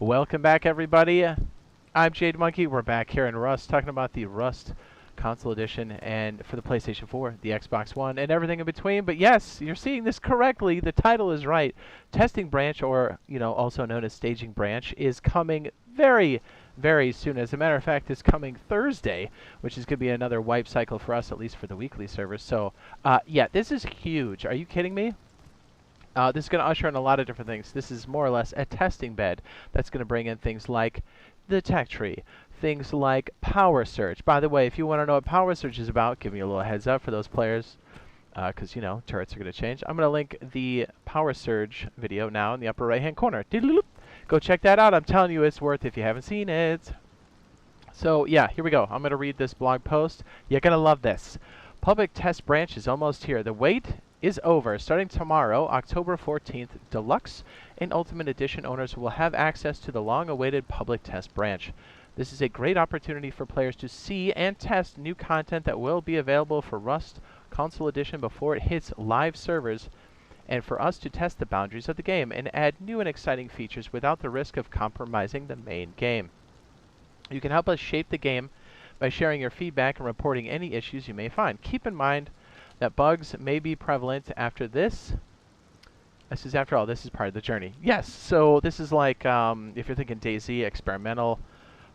Welcome back, everybody. I'm Jade Monkey. We're back here in Rust, talking about the Rust Console Edition and for the PlayStation 4, the Xbox One, and everything in between. But yes, you're seeing this correctly. The title is right. Testing Branch, or also known as Staging Branch, is coming very, very soon. As a matter of fact, it's coming Thursday, which is going to be another wipe cycle for us, at least for the weekly servers. So, yeah, this is huge. Are you kidding me? This is going to usher in a lot of different things. This is more or less a testing bed that's going to bring in things like the tech tree, things like Power Surge. By the way, if you want to know what Power Surge is about, give me a little heads up for those players, because, turrets are going to change. I'm going to link the Power Surge video now in the upper right-hand corner. Go check that out. I'm telling you, it's worth it if you haven't seen it. So, yeah, here we go. I'm going to read this blog post. You're going to love this. Public Test Branch is almost here. The wait is over. Starting tomorrow, October 14th, Deluxe and Ultimate Edition owners will have access to the long-awaited Public Test Branch. This is a great opportunity for players to see and test new content that will be available for Rust Console Edition before it hits live servers, and for us to test the boundaries of the game and add new and exciting features without the risk of compromising the main game. You can help us shape the game by sharing your feedback and reporting any issues you may find. Keep in mind that bugs may be prevalent after this. After all, this is part of the journey. Yes, so this is like, if you're thinking DayZ, experimental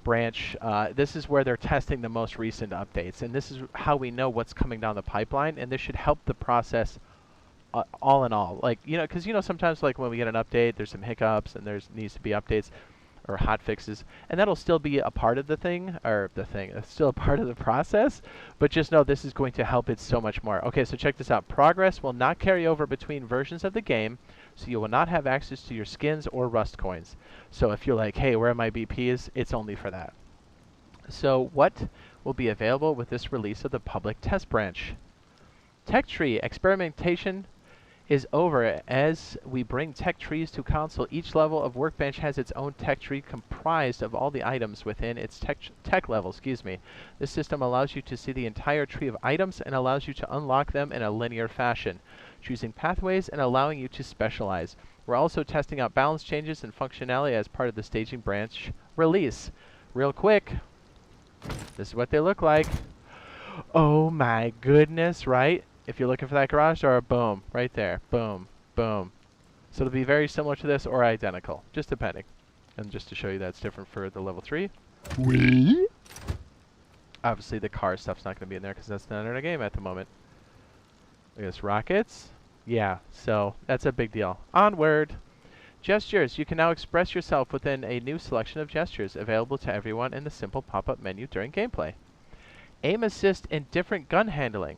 branch, this is where they're testing the most recent updates. And this is how we know what's coming down the pipeline, and this should help the process all in all. Like, because, sometimes like when we get an update, there's some hiccups and there's needs to be updates or hot fixes, and that'll still be a part of it's still a part of the process, but just know this is going to help it so much more. Okay, so check this out. Progress will not carry over between versions of the game, so you will not have access to your skins or Rust coins. So if you're like, hey, where are my BPs? It's only for that. So what will be available with this release of the Public Test Branch? Tech Tree experimentation is over as we bring tech trees to console. Each level of Workbench has its own tech tree comprised of all the items within its tech level. This system allows you to see the entire tree of items and allows you to unlock them in a linear fashion, choosing pathways and allowing you to specialize. We're also testing out balance changes and functionality as part of the Staging Branch release. Real quick, this is what they look like. Oh my goodness, right? If you're looking for that garage door, boom, right there, boom, boom. So it'll be very similar to this or identical, just depending. And just to show you that's different for the level 3. Obviously the car stuff's not going to be in there because that's not in our game at the moment. Look at this, rockets. Yeah, so that's a big deal. Onward. Gestures. You can now express yourself within a new selection of gestures available to everyone in the simple pop-up menu during gameplay. Aim assist and different gun handling.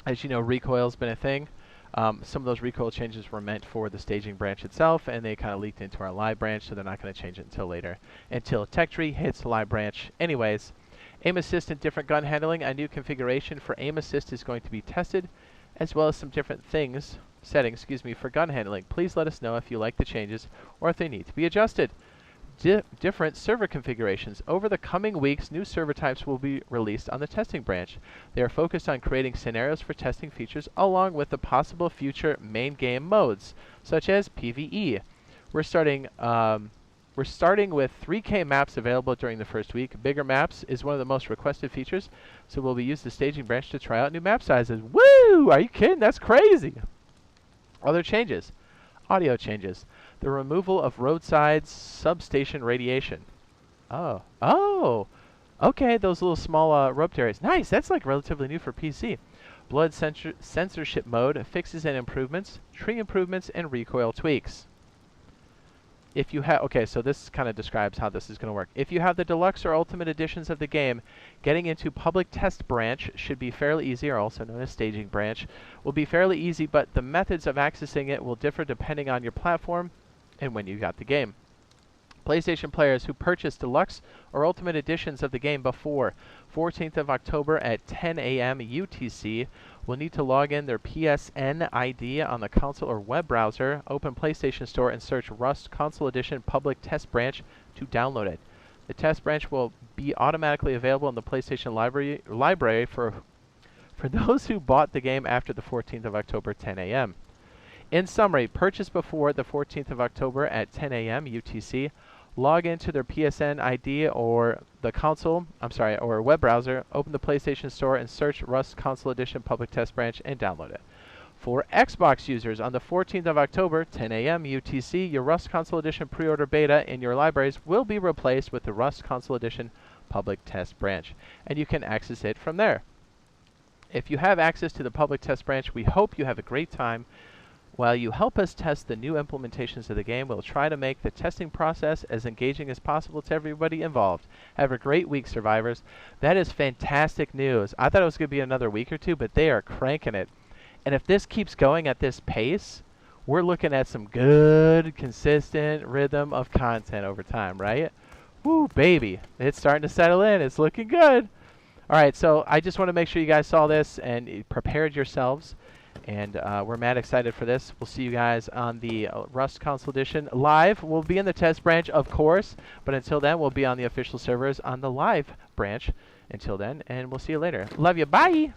As you know, Recoil's been a thing. Some of those Recoil changes were meant for the Staging Branch itself, and they kind of leaked into our live branch, so they're not going to change it until later. Until Tech Tree hits live branch. Anyways, Aim Assist and different gun handling. A new configuration for Aim Assist is going to be tested, as well as some different settings for gun handling. Please let us know if you like the changes or if they need to be adjusted. Different server configurations. Over the coming weeks, new server types will be released on the Testing Branch. They are focused on creating scenarios for testing features along with the possible future main game modes, such as PvE. We're starting with 3K maps available during the first week. Bigger maps is one of the most requested features, so we'll be using the Staging Branch to try out new map sizes. Woo! Are you kidding? That's crazy! Other changes. Audio changes. The removal of roadside substation radiation. Oh, okay, those little small roped areas. Nice, that's like relatively new for PC. Blood censorship mode, fixes and improvements, tree improvements, and recoil tweaks. If you have, okay, so this kind of describes how this is going to work. If you have the Deluxe or Ultimate editions of the game, getting into Public Test Branch should be fairly easy, or also known as Staging Branch, will be fairly easy, but the methods of accessing it will differ depending on your platform and when you got the game. PlayStation players who purchased Deluxe or Ultimate editions of the game before 14th of October at 10 a.m. UTC will need to log in their PSN ID on the console or web browser, open PlayStation Store, and search Rust Console Edition Public Test Branch to download it. The test branch will be automatically available in the PlayStation library for those who bought the game after the 14th of October, 10 a.m. In summary, purchase before the 14th of October at 10 a.m. UTC log into their PSN ID or the or web browser, open the PlayStation Store and search Rust Console Edition Public Test Branch and download it. For Xbox users, on the 14th of October, 10 a.m. UTC, your Rust Console Edition pre-order beta in your libraries will be replaced with the Rust Console Edition Public Test Branch, and you can access it from there. If you have access to the Public Test Branch, we hope you have a great time. While you help us test the new implementations of the game, we'll try to make the testing process as engaging as possible to everybody involved. Have a great week, survivors. That is fantastic news. I thought it was going to be another week or two, but they are cranking it. And if this keeps going at this pace, we're looking at some good, consistent rhythm of content over time, right? Woo, baby. It's starting to settle in. It's looking good. All right, so I just want to make sure you guys saw this and prepared yourselves. And we're mad excited for this. We'll see you guys on the Rust Console Edition live. We'll be in the test branch, of course. But until then, we'll be on the official servers on the live branch. Until then, and we'll see you later. Love you. Bye.